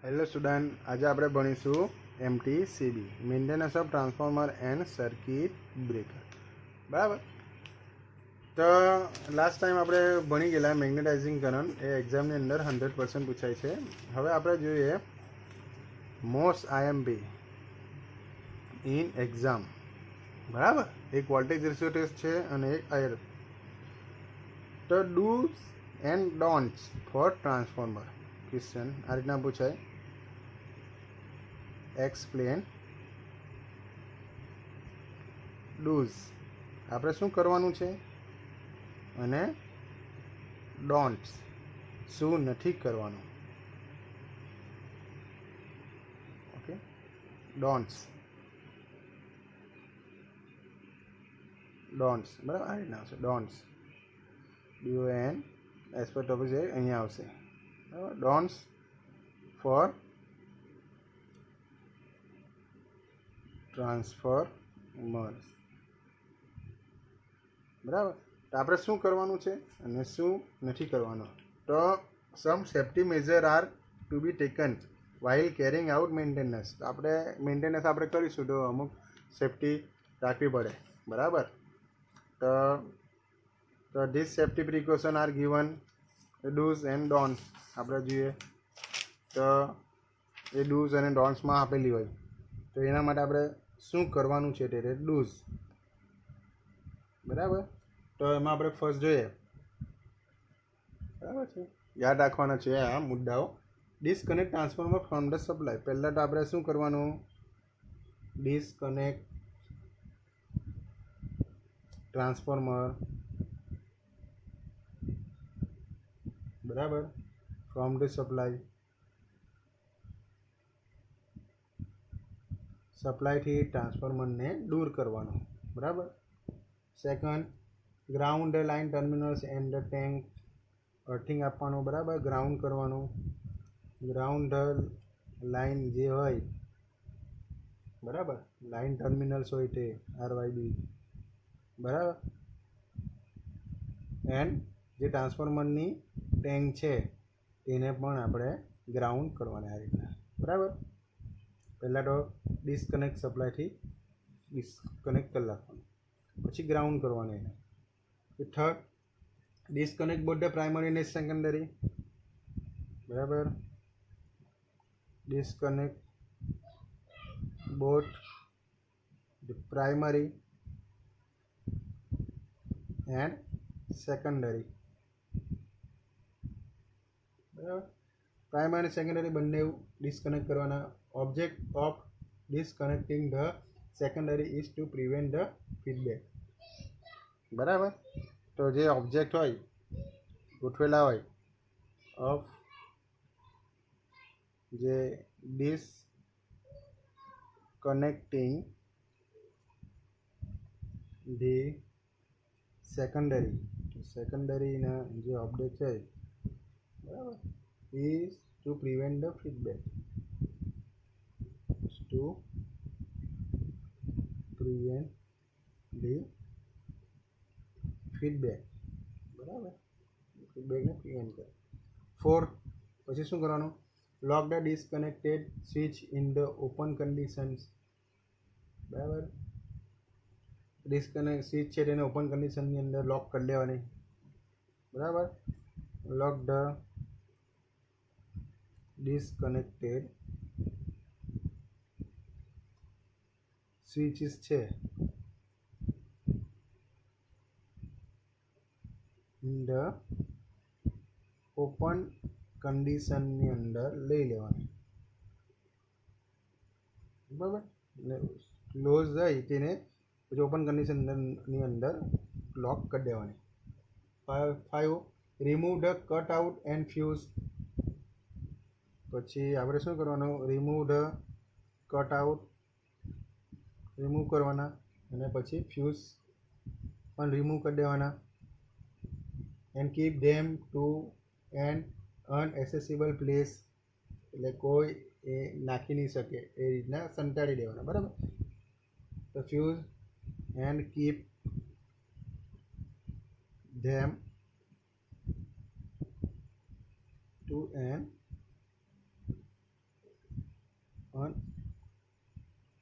Hello student, આજે આપણે ભણીશું MTCB maintenance of transformer and circuit breaker. બરાબર. તો લાસ્ટ ટાઈમ આપણે ભણી ગયેલા મેગ્નેટાઇઝિંગ કરંટ, એ એક્ઝામની અંદર 100% પૂછાય છે. હવે આપણે જોઈએ મોસ્ટ IMP ઇન એક્ઝામ. બરાબર. એક વોલ્ટેજ રેશિયો ટેસ્ટ છે અને એક આયર. તો dos and don'ts for transformer question આ રીતના પૂછાય. એક્સપ્લેન ડૂઝ આપણે શું કરવાનું છે અને ડોન્ટ્સ શું નથી કરવાનું. ઓકે, ડોન્ટ્સ બરાબર આ રીતના આવશે. ડોન્ટ્સ DON એઝ પર ટોપિક છે અહીંયા આવશે. બરાબર. Don'ts for transformers. બરાબર. તો આપણે શું કરવાનું છે અને શું નથી કરવાનું. તો some safety measure are to be taken while carrying out maintenance. આપણે મેન્ટેનન્સ આપણે કરીશું તો અમુક સેફ્ટી રાખવી પડે. બરાબર. તો this safety precaution are given do's and don'ts આપણે જોઈએ. તો એ ડૂઝ અને ડોન્ટ્સમાં આપેલી હોય તો એના માટે આપણે શું કરવાનું છે તે ડૂઝ. બરાબર. તો એમાં આપણે ફર્સ્ટ જોઈએ. બરાબર છે, યાદ રાખવાના છે આ મુદ્દાઓ. Disconnect transformer from the supply. પહેલાં તો આપણે શું કરવાનું? ડિસકનેક્ટ ટ્રાન્સફોર્મર બરાબર ફ્રોમ ધ સપ્લાયથી ટ્રાન્સફોર્મરને દૂર કરવાનું. બરાબર. Second, ground line terminals and the tank. Earthing આપવાનું. બરાબર. ગ્રાઉન્ડ કરવાનું. ગ્રાઉન્ડ લાઇન જે હોય બરાબર, લાઇન ટર્મિનલ્સ હોય તે RYB. બરાબર. એન્ડ જે ટ્રાન્સફોર્મરની ટેન્ક છે તેને પણ આપણે ગ્રાઉન્ડ કરવાની આ રીતના. બરાબર. પહેલાં તો ડિસ્કનેક્ટ સપ્લાયથી ડિસ્કનેક્ટ કરી નાખવાનું, પછી ગ્રાઉન્ડ કરવાનું એને. Third, disconnect both the primary અને સેકન્ડરી. બરાબર. Disconnect both the primary and secondary. બરાબર. પ્રાઇમરી અને સેકન્ડરી બંને ડિસ્કનેક્ટ કરવાના. Object of disconnecting the secondary is to prevent the feedback. બરાબર. તો જે ઓબ્જેક્ટ હોય ગોઠવેલા હોય ઓફ જે ડિસકનેક્ટિંગ ધી સેકન્ડરીના જે ઓબ્જેક્ટ છે બરાબર is to prevent the feedback. To prevent the feedback. બરાબર. ફીડબેકને પ્રિવેન્ટ કરે. ફોર્થ, પછી શું કરવાનું? Lock the disconnected switch in the open conditions. બરાબર. ડિસ્કનેક્ટ સ્વિચ છે તેને ઓપન કન્ડિશનની અંદર લોક કરી દેવાની. બરાબર. લોક ધ ડિસ્કનેક્ટેડ સ્વિચીસ છે ઇન ધ ઓપન કન્ડિશનની અંદર લઈ લેવાની. બરાબર. ક્લોઝ હોય તેને પછી ઓપન કન્ડિશનની અંદર લોક કરી દેવાની. 5, remove the cut out and fuse. પછી આપણે શું કરવાનું? Remove the cut out remove કરવાના અને પછી ફ્યુઝ પણ રિમૂવ કરી દેવાના. And keep them to an unaccessible place. એટલે કોઈ એ નાખી નહીં શકે એ રીતના સંતાડી દેવાના. બરાબર. તો fuse and keep them to an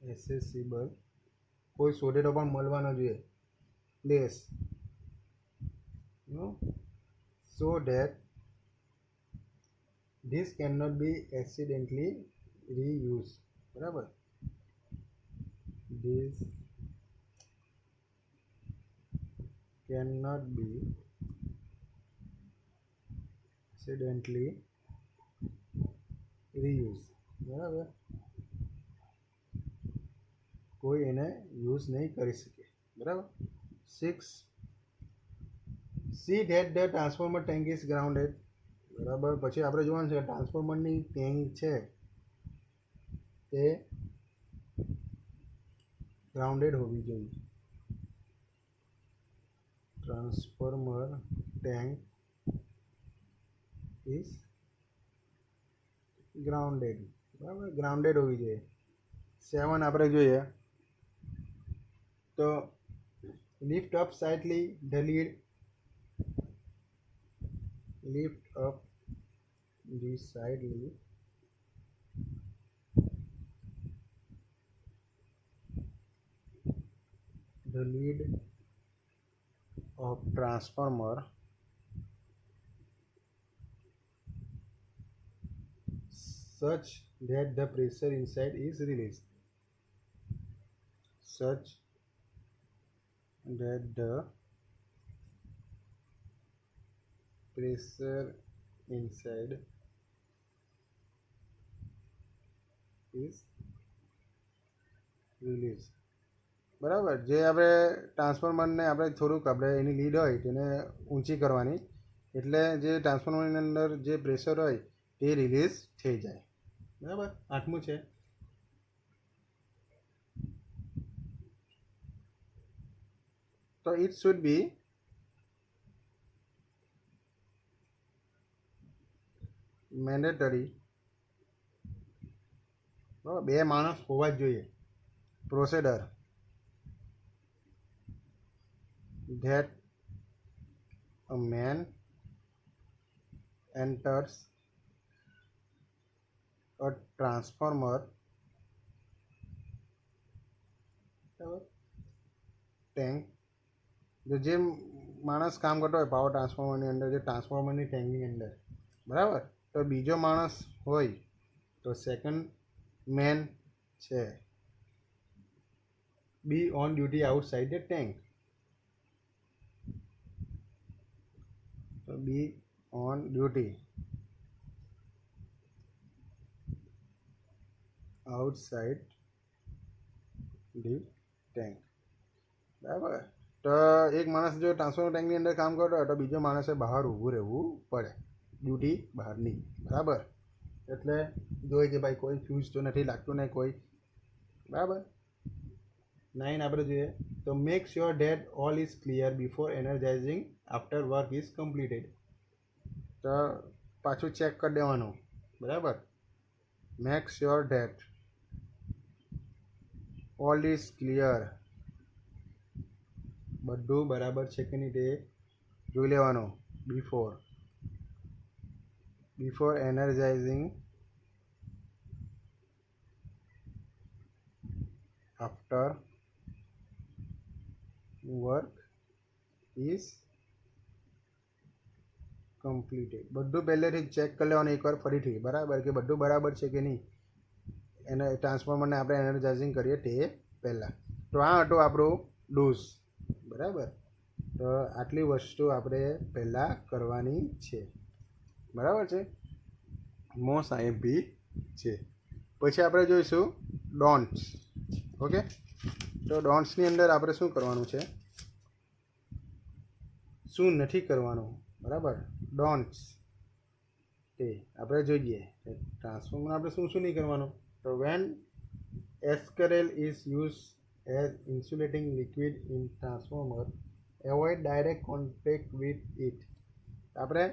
unaccessible, કોઈ શોધે તો પણ મળવાનો જોઈએ, place so that this cannot be accidentally reused. બરાબર, this cannot be accidentally reused. બરાબર, કોઈ એને યુઝ નહીં કરી શકે. બરાબર. 6, see that the transformer tank is grounded. બરાબર, પછી આપણે જોવાનું છે ટ્રાન્સફોર્મરની ટેન્ક છે તે ગ્રાઉન્ડેડ હોવી જોઈએ. Transformer tank is grounded. બરાબર, ગ્રાઉન્ડેડ હોવી જોઈએ. 7 આપણે જોઈએ તો lift up slightly the lead, lift up the slightly the lead of transformer such that the pressure inside is released, such that the pressure inside is released. બરાબર, જે આપણે ટ્રાન્સફોર્મરને આપણે થોડુંક આપણે એની લીડ હોય તેને ઊંચી કરવાની, એટલે જે ટ્રાન્સફોર્મરની અંદર જે પ્રેશર હોય તે રિલીઝ થઈ જાય. બરાબર. 8મું છે તો ઇટ શુડ બી મેન્ડેટરી. બરાબર, 2 માણસ હોવા જ જોઈએ. પ્રોસીડર that a man enters a transformer tank. જે માણસ કામ કરતો હોય પાવર ટ્રાન્સફોર્મરની અંદર, જે ટ્રાન્સફોર્મરની ટેન્કની અંદર, બરાબર, તો બીજો માણસ હોય તો સેકન્ડ મેન છે, be on duty outside the tank. તો be on duty outside the tank. બરાબર, તો એક માણસ જો ટ્રાન્સફોર્મર ટેન્કની અંદર કામ કરતો હોય તો બીજો માણસે બહાર ઊભું રહેવું પડે, ડ્યુટી બહારની. બરાબર, એટલે જોઈએ કે ભાઈ કોઈ ફ્યુઝ તો નથી લાગતું ને કોઈ. બરાબર. 9 આપણે જોઈએ તો make sure that all is clear before energising after work is completed. તો પાછું ચેક કરી દેવાનું. બરાબર, make sure that all is clear, બધું બરાબર છે કે નહીં તે જોઈ લેવાનું before energising after work is completed. બધું પહેલેથી ચેક કરી લેવાનું એકવાર ફરીથી. બરાબર, કે બધું બરાબર છે કે નહીં, એને ટ્રાન્સફોર્મરને આપણે એનર્જાઇઝિંગ કરીએ તે પહેલાં. તો આ હતું આપણું ડોઝ. બરાબર, તો આટલી વસ્તુ આપણે પહેલાં કરવાની છે. બરાબર છે, મોસ્ટ આઈએમપી છે. પછી આપણે જોઈશું ડોન્ટ્સ. ઓકે, તો ડોન્ટ્સની અંદર આપણે શું કરવાનું છે, શું નથી કરવાનું. બરાબર, ડોન્ટ્સ તે આપણે જોઈએ. ટ્રાન્સફોર્મર આપણે શું શું નહીં કરવાનું. તો when askarel is use as insulating liquid in transformer, avoid direct contact with it. આપણે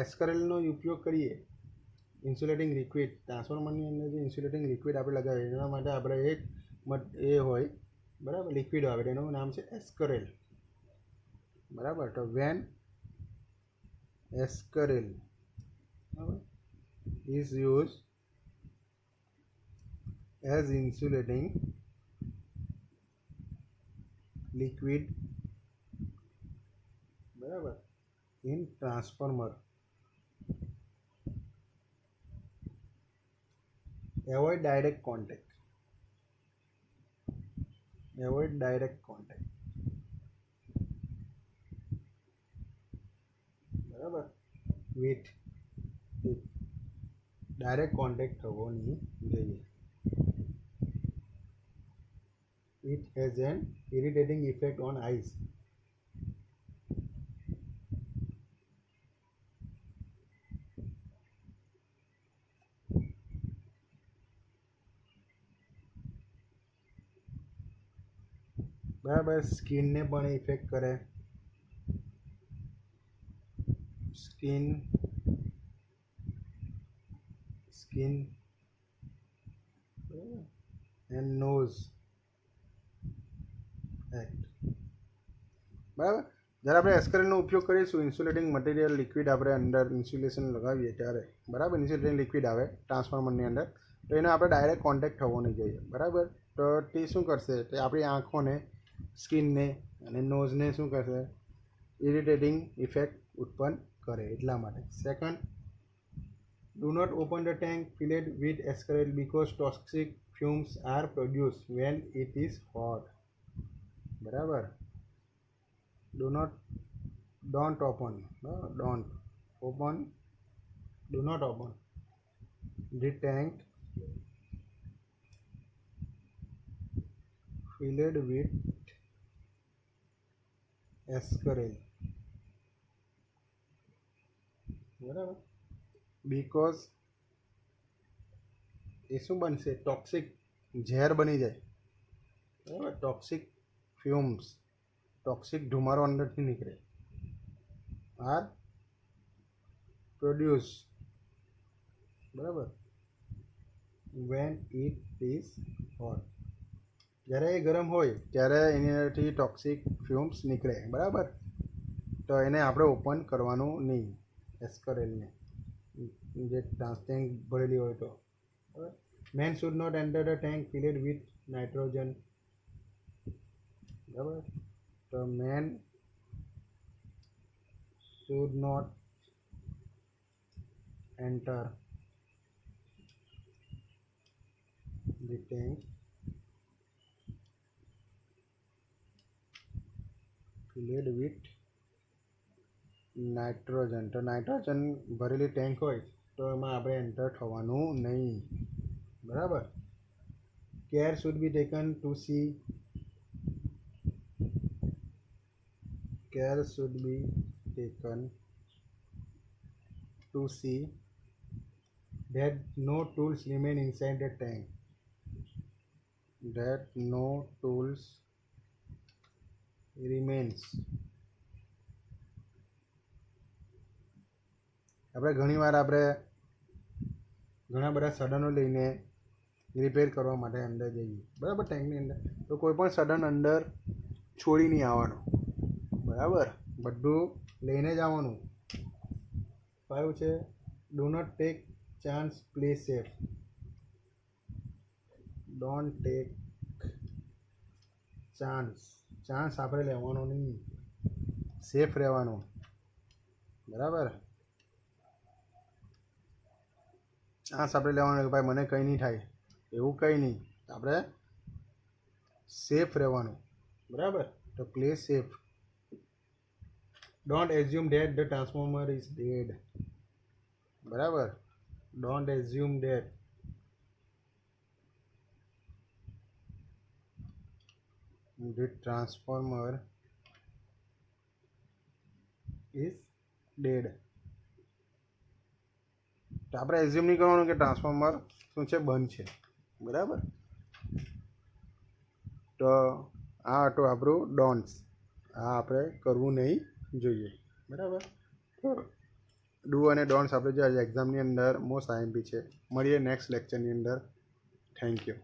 એસ્કરેલનો ઉપયોગ કરીએ ઇન્સ્યુલેટિંગ લિક્વિડ, ટ્રાન્સફોર્મરની અંદર જે ઇન્સ્યુલેટિંગ લિક્વિડ આપણે લગાવીએ એના માટે આપણે એક એ હોય, બરાબર, લિક્વિડ આવે, એનું નામ છે એસ્કરેલ. બરાબર, તો when askarel is use as insulating liquid, બરાબર, in transformer. Avoid direct contact, avoid direct contact, બરાબર, વિથ ડાયરેક્ટ કોન્ટેક્ટ થવો નહીં જોઈએ. It has an irritating effect on eyes. બરાબર, સ્કિનને પણ ઇફેક્ટ કરે. Skin and nose act. બરાબર, જ્યારે આપણે એસ્કરેલનો ઉપયોગ કરીશું ઇન્સ્યુલેટિંગ મટીરિયલ લિક્વિડ આપણે અંદર ઇન્સ્યુલેશન લગાવીએ ત્યારે, બરાબર, ઇન્સ્યુલેટિંગ લિક્વિડ આવે ટ્રાન્સફોર્મરની અંદર, તો એને આપણે ડાયરેક્ટ કોન્ટેક્ટ થવો નહીં જોઈએ. બરાબર, તો તે શું કરશે, તે આપણી આંખોને, સ્કિનને અને નોઝને શું કરશે, ઇરિટેટિંગ ઇફેક્ટ ઉત્પન્ન કરે, એટલા માટે. Second, do not open the tank filled with askarel because toxic fumes are produce when it is hot. બરાબર, don't open do not open the tank filled with ascarel, બરાબર, બીકોઝ એ શું બનશે, toxic ઝેર બની જાય. બરાબર, ટોક્સિક ફ્યુમ્સ, ટોક્સિક ધુમારો અંદરથી નીકળે, આર પ્રોડ્યુસ, બરાબર, વેન ઇટ ઇઝ હોટ, જ્યારે એ ગરમ હોય ત્યારે એની અંદરથી ટોક્સિક ફ્યુમ્સ નીકળે. બરાબર, તો એને આપણે ઓપન કરવાનું નહીં, એસ્કરેલને, જે ટેન્ક ભરેલી હોય તો. બરાબર, man should not enter the tank filled with nitrogen. બરાબર, તો man should not enter the tank filled with nitrogen. તો નાઇટ્રોજન ભરેલી ટેન્ક હોય તો એમાં આપણે એન્ટર થવાનું નહીં. બરાબર, care should be taken to see, care should be taken to see that no tools remain inside the tank, that no tools remains. આપણે ઘણીવાર આપણે ઘણા બધા સાધનો લઈને રિપેર કરવા માટે અંદર જઈએ, બરાબર, ટેન્કની અંદર, તો કોઈ પણ સાધન અંદર છોડી નહીં આવવાનું. બરાબર, બધું લઈને જ આવવાનું. 5 છે, do not take chance, play safe. Don't take chance આપણે લેવાનો નહીં, સેફ રહેવાનું. બરાબર, ચાન્સ આપણે લેવાનો કે ભાઈ મને કંઈ નહીં થાય, એવું કંઈ નહીં, આપણે સેફ રહેવાનું. બરાબર, તો play safe. Don't assume that the transformer is dead. બરાબર, don't assume that the transformer is dead. તો આપણે એઝ્યુમ નહીં કરવાનું કે ટ્રાન્સફોર્મર શું છે, બંધ છે. બરાબર, તો આ હતું આપણું ડોન્ટ્સ. આ આપણે કરવું નહીં જોઈએ. બરાબર, ડુ અને ડોન્ટ્સ આપણે જે એક્ઝામની અંદર મોસ્ટ આઈએમપી છે. મળીએ નેક્સ્ટ લેક્ચરની અંદર. Thank you.